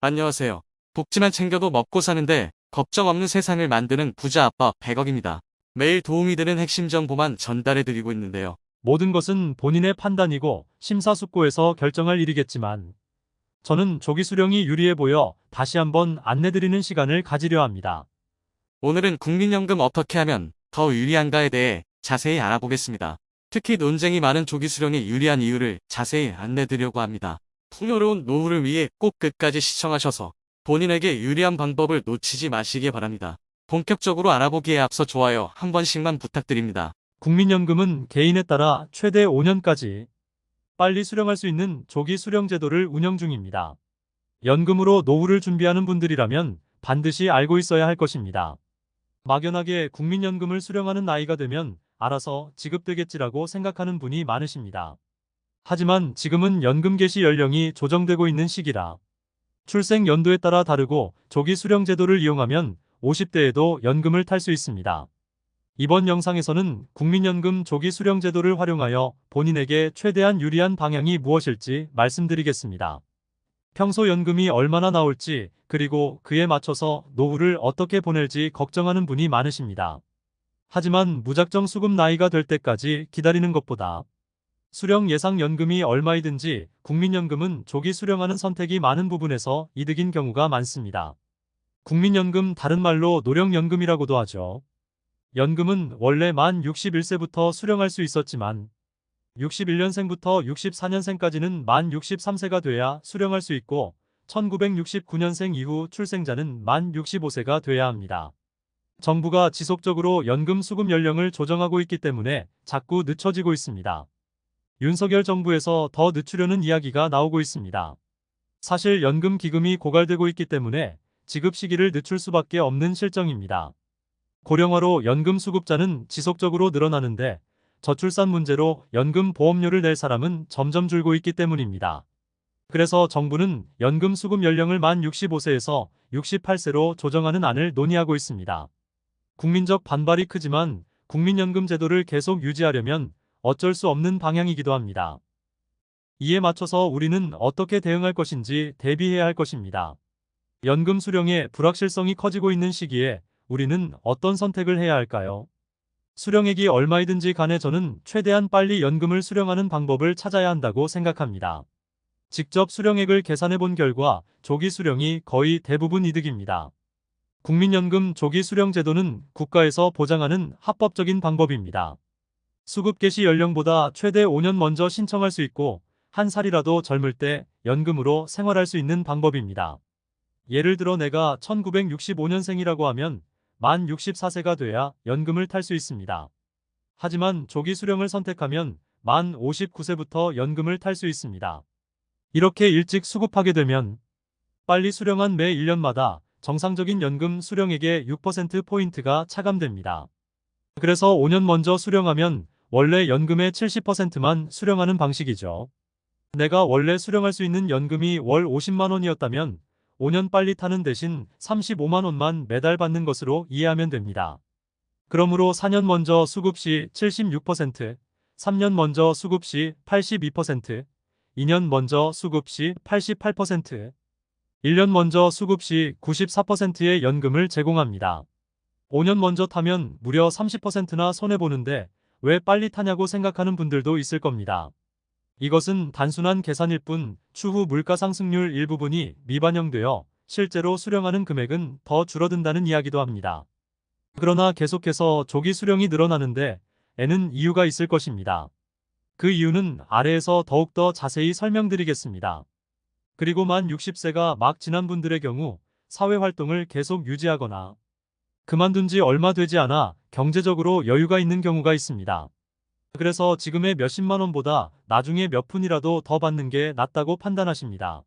안녕하세요. 복지만 챙겨도 먹고 사는데 걱정 없는 세상을 만드는 부자 아빠 100억입니다. 매일 도움이 되는 핵심 정보만 전달해드리고 있는데요. 모든 것은 본인의 판단이고 심사숙고해서 결정할 일이겠지만 저는 조기 수령이 유리해 보여 다시 한번 안내드리는 시간을 가지려 합니다. 오늘은 국민연금 어떻게 하면 더 유리한가에 대해 자세히 알아보겠습니다. 특히 논쟁이 많은 조기 수령이 유리한 이유를 자세히 안내드리려고 합니다. 풍요로운 노후를 위해 꼭 끝까지 시청하셔서 본인에게 유리한 방법을 놓치지 마시기 바랍니다. 본격적으로 알아보기에 앞서 좋아요 한 번씩만 부탁드립니다. 국민연금은 개인에 따라 최대 5년까지 빨리 수령할 수 있는 조기 수령 제도를 운영 중입니다. 연금으로 노후를 준비하는 분들이라면 반드시 알고 있어야 할 것입니다. 막연하게 국민연금을 수령하는 나이가 되면 알아서 지급되겠지라고 생각하는 분이 많으십니다. 하지만 지금은 연금 개시 연령이 조정되고 있는 시기라 출생 연도에 따라 다르고 조기 수령 제도를 이용하면 50대에도 연금을 탈 수 있습니다. 이번 영상에서는 국민연금 조기 수령 제도를 활용하여 본인에게 최대한 유리한 방향이 무엇일지 말씀드리겠습니다. 평소 연금이 얼마나 나올지 그리고 그에 맞춰서 노후를 어떻게 보낼지 걱정하는 분이 많으십니다. 하지만 무작정 수급 나이가 될 때까지 기다리는 것보다 수령 예상 연금이 얼마이든지 국민연금은 조기 수령하는 선택이 많은 부분에서 이득인 경우가 많습니다. 국민연금 다른 말로 노령연금이라고도 하죠. 연금은 원래 만 61세부터 수령할 수 있었지만 61년생부터 64년생까지는 만 63세가 돼야 수령할 수 있고 1969년생 이후 출생자는 만 65세가 돼야 합니다. 정부가 지속적으로 연금 수급 연령을 조정하고 있기 때문에 자꾸 늦춰지고 있습니다. 윤석열 정부에서 더 늦추려는 이야기가 나오고 있습니다. 사실 연금 기금이 고갈되고 있기 때문에 지급 시기를 늦출 수밖에 없는 실정입니다. 고령화로 연금 수급자는 지속적으로 늘어나는데 저출산 문제로 연금 보험료를 낼 사람은 점점 줄고 있기 때문입니다. 그래서 정부는 연금 수급 연령을 만 65세에서 68세로 조정하는 안을 논의하고 있습니다. 국민적 반발이 크지만 국민연금 제도를 계속 유지하려면 어쩔 수 없는 방향이기도 합니다. 이에 맞춰서 우리는 어떻게 대응할 것인지 대비해야 할 것입니다. 연금 수령의 불확실성이 커지고 있는 시기에 우리는 어떤 선택을 해야 할까요? 수령액이 얼마이든지 간에 저는 최대한 빨리 연금을 수령하는 방법을 찾아야 한다고 생각합니다. 직접 수령액을 계산해 본 결과 조기 수령이 거의 대부분 이득입니다. 국민연금 조기 수령 제도는 국가에서 보장하는 합법적인 방법입니다. 수급 개시 연령보다 최대 5년 먼저 신청할 수 있고 한 살이라도 젊을 때 연금으로 생활할 수 있는 방법입니다. 예를 들어 내가 1965년생이라고 하면 만 64세가 돼야 연금을 탈 수 있습니다. 하지만 조기 수령을 선택하면 만 59세부터 연금을 탈 수 있습니다. 이렇게 일찍 수급하게 되면 빨리 수령한 매 1년마다 정상적인 연금 수령액의 6%포인트가 차감됩니다. 그래서 5년 먼저 수령하면 원래 연금의 70%만 수령하는 방식이죠. 내가 원래 수령할 수 있는 연금이 월 50만 원이었다면 5년 빨리 타는 대신 35만 원만 매달 받는 것으로 이해하면 됩니다. 그러므로 4년 먼저 수급 시 76%, 3년 먼저 수급 시 82%, 2년 먼저 수급 시 88%, 1년 먼저 수급 시 94%의 연금을 제공합니다. 5년 먼저 타면 무려 30%나 손해보는데 왜 빨리 타냐고 생각하는 분들도 있을 겁니다. 이것은 단순한 계산일 뿐 추후 물가 상승률 일부분이 미반영되어 실제로 수령하는 금액은 더 줄어든다는 이야기도 합니다. 그러나 계속해서 조기 수령이 늘어나는데 에는 이유가 있을 것입니다. 그 이유는 아래에서 더욱더 자세히 설명드리겠습니다. 그리고 만 60세가 막 지난 분들의 경우 사회활동을 계속 유지하거나 그만둔 지 얼마 되지 않아 경제적으로 여유가 있는 경우가 있습니다. 그래서 지금의 몇십만 원보다 나중에 몇 푼이라도 더 받는 게 낫다고 판단하십니다.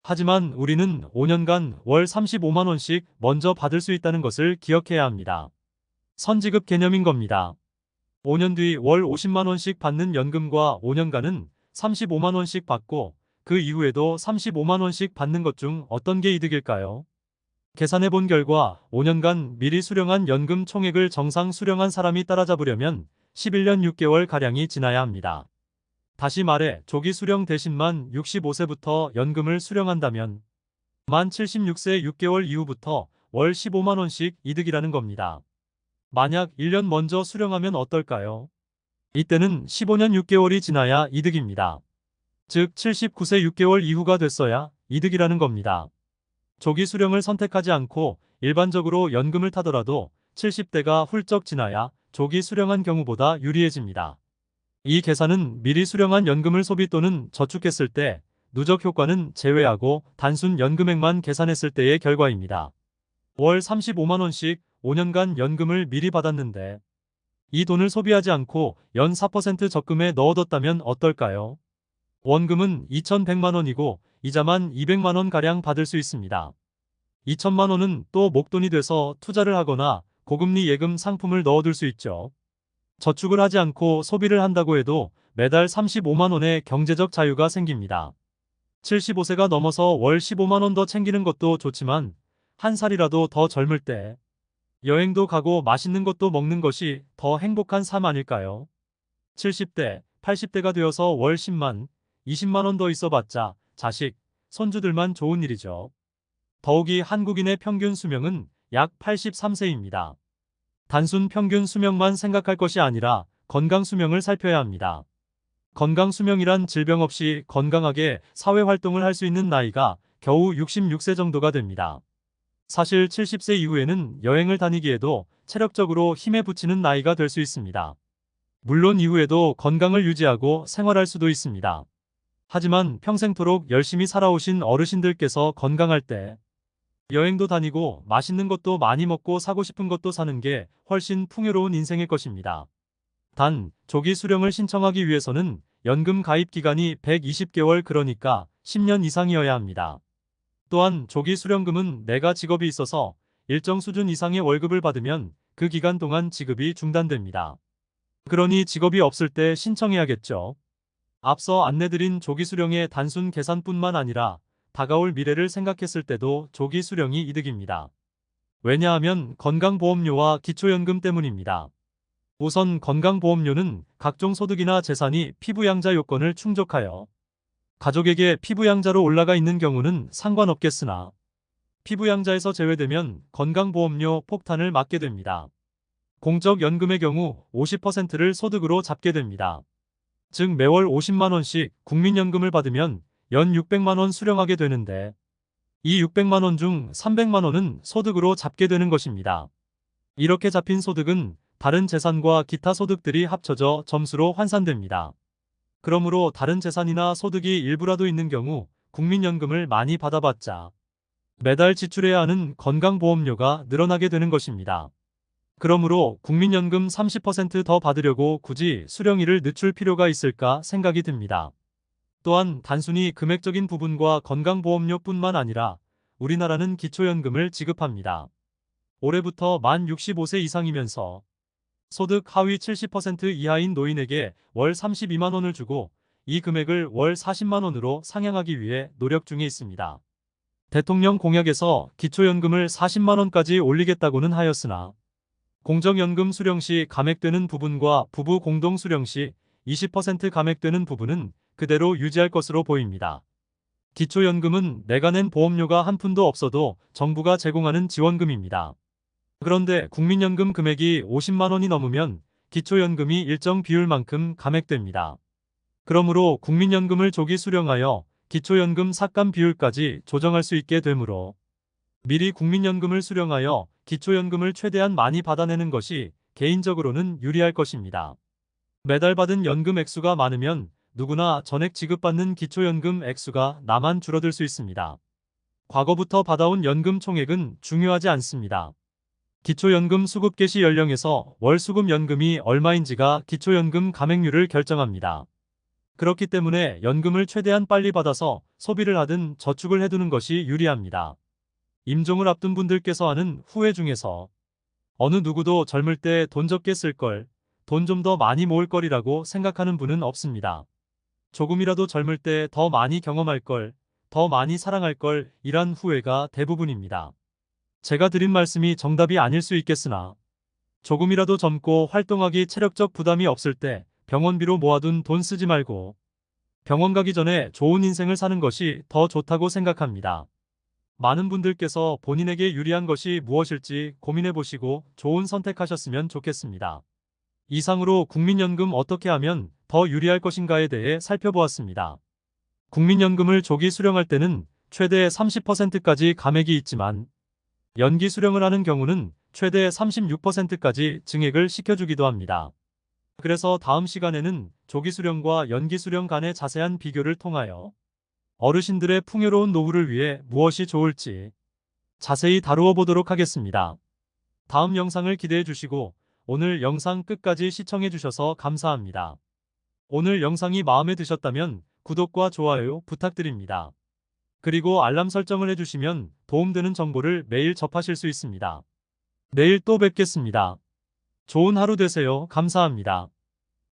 하지만 우리는 5년간 월 35만 원씩 먼저 받을 수 있다는 것을 기억해야 합니다. 선지급 개념인 겁니다. 5년 뒤 월 50만 원씩 받는 연금과 5년간은 35만 원씩 받고 그 이후에도 35만 원씩 받는 것 중 어떤 게 이득일까요? 계산해 본 결과 5년간 미리 수령한 연금 총액을 정상 수령한 사람이 따라잡으려면 11년 6개월가량이 지나야 합니다. 다시 말해 조기 수령 대신만 65세부터 연금을 수령한다면 만 76세 6개월 이후부터 월 15만원씩 이득이라는 겁니다. 만약 1년 먼저 수령하면 어떨까요? 이때는 15년 6개월이 지나야 이득입니다. 즉 79세 6개월 이후가 됐어야 이득이라는 겁니다. 조기 수령을 선택하지 않고 일반적으로 연금을 타더라도 70대가 훌쩍 지나야 조기 수령한 경우보다 유리해집니다. 이 계산은 미리 수령한 연금을 소비 또는 저축했을 때 누적 효과는 제외하고 단순 연금액만 계산했을 때의 결과입니다. 월 35만원씩 5년간 연금을 미리 받았는데 이 돈을 소비하지 않고 연 4% 적금에 넣어뒀다면 어떨까요? 원금은 2,100만원이고 이자만 200만원가량 받을 수 있습니다. 2천만원은 또 목돈이 돼서 투자를 하거나 고금리 예금 상품을 넣어둘 수 있죠. 저축을 하지 않고 소비를 한다고 해도 매달 35만원의 경제적 자유가 생깁니다. 75세가 넘어서 월 15만원 더 챙기는 것도 좋지만 한 살이라도 더 젊을 때 여행도 가고 맛있는 것도 먹는 것이 더 행복한 삶 아닐까요? 70대, 80대가 되어서 월 10만, 20만원 더 있어봤자 자식, 손주들만 좋은 일이죠. 더욱이 한국인의 평균 수명은 약 83세입니다. 단순 평균 수명만 생각할 것이 아니라 건강 수명을 살펴야 합니다. 건강 수명이란 질병 없이 건강하게 사회활동을 할 수 있는 나이가 겨우 66세 정도가 됩니다. 사실 70세 이후에는 여행을 다니기에도 체력적으로 힘에 부치는 나이가 될 수 있습니다. 물론 이후에도 건강을 유지하고 생활할 수도 있습니다. 하지만 평생토록 열심히 살아오신 어르신들께서 건강할 때 여행도 다니고 맛있는 것도 많이 먹고 사고 싶은 것도 사는 게 훨씬 풍요로운 인생일 것입니다. 단, 조기 수령을 신청하기 위해서는 연금 가입 기간이 120개월 그러니까 10년 이상이어야 합니다. 또한 조기 수령금은 내가 직업이 있어서 일정 수준 이상의 월급을 받으면 그 기간 동안 지급이 중단됩니다. 그러니 직업이 없을 때 신청해야겠죠. 앞서 안내드린 조기 수령의 단순 계산뿐만 아니라 다가올 미래를 생각했을 때도 조기 수령이 이득입니다. 왜냐하면 건강보험료와 기초연금 때문입니다. 우선 건강보험료는 각종 소득이나 재산이 피부양자 요건을 충족하여 가족에게 피부양자로 올라가 있는 경우는 상관없겠으나 피부양자에서 제외되면 건강보험료 폭탄을 맞게 됩니다. 공적연금의 경우 50%를 소득으로 잡게 됩니다. 즉 매월 50만원씩 국민연금을 받으면 연 600만원 수령하게 되는데 이 600만원 중 300만원은 소득으로 잡게 되는 것입니다. 이렇게 잡힌 소득은 다른 재산과 기타 소득들이 합쳐져 점수로 환산됩니다. 그러므로 다른 재산이나 소득이 일부라도 있는 경우 국민연금을 많이 받아봤자 매달 지출해야 하는 건강보험료가 늘어나게 되는 것입니다. 그러므로 국민연금 30%더 받으려고 굳이 수령일을 늦출 필요가 있을까 생각이 듭니다. 또한 단순히 금액적인 부분과 건강보험료뿐만 아니라 우리나라는 기초연금을 지급합니다. 올해부터 만 65세 이상이면서 소득 하위 70% 이하인 노인에게 월 32만원을 주고 이 금액을 월 40만원으로 상향하기 위해 노력 중에 있습니다. 대통령 공약에서 기초연금을 40만원까지 올리겠다고는 하였으나 공적연금 수령 시 감액되는 부분과 부부 공동 수령 시 20% 감액되는 부분은 그대로 유지할 것으로 보입니다. 기초연금은 내가 낸 보험료가 한 푼도 없어도 정부가 제공하는 지원금입니다. 그런데 국민연금 금액이 50만원이 넘으면 기초연금이 일정 비율만큼 감액됩니다. 그러므로 국민연금을 조기 수령하여 기초연금 삭감 비율까지 조정할 수 있게 되므로 미리 국민연금을 수령하여 기초연금을 최대한 많이 받아내는 것이 개인적으로는 유리할 것입니다. 매달 받은 연금 액수가 많으면 누구나 전액 지급받는 기초연금 액수가 나만 줄어들 수 있습니다. 과거부터 받아온 연금 총액은 중요하지 않습니다. 기초연금 수급 개시 연령에서 월 수급 연금이 얼마인지가 기초연금 감액률을 결정합니다. 그렇기 때문에 연금을 최대한 빨리 받아서 소비를 하든 저축을 해두는 것이 유리합니다. 임종을 앞둔 분들께서 하는 후회 중에서 어느 누구도 젊을 때 돈 적게 쓸 걸, 돈 좀 더 많이 모을 거리라고 생각하는 분은 없습니다. 조금이라도 젊을 때 더 많이 경험할 걸, 더 많이 사랑할 걸 이란 후회가 대부분입니다. 제가 드린 말씀이 정답이 아닐 수 있겠으나 조금이라도 젊고 활동하기 체력적 부담이 없을 때 병원비로 모아둔 돈 쓰지 말고 병원 가기 전에 좋은 인생을 사는 것이 더 좋다고 생각합니다. 많은 분들께서 본인에게 유리한 것이 무엇일지 고민해 보시고 좋은 선택하셨으면 좋겠습니다. 이상으로 국민연금 어떻게 하면 더 유리할 것인가에 대해 살펴보았습니다. 국민연금을 조기 수령할 때는 최대 30%까지 감액이 있지만 연기 수령을 하는 경우는 최대 36%까지 증액을 시켜주기도 합니다. 그래서 다음 시간에는 조기 수령과 연기 수령 간의 자세한 비교를 통하여 어르신들의 풍요로운 노후를 위해 무엇이 좋을지 자세히 다루어 보도록 하겠습니다. 다음 영상을 기대해 주시고 오늘 영상 끝까지 시청해 주셔서 감사합니다. 오늘 영상이 마음에 드셨다면 구독과 좋아요 부탁드립니다. 그리고 알람 설정을 해주시면 도움되는 정보를 매일 접하실 수 있습니다. 내일 또 뵙겠습니다. 좋은 하루 되세요. 감사합니다.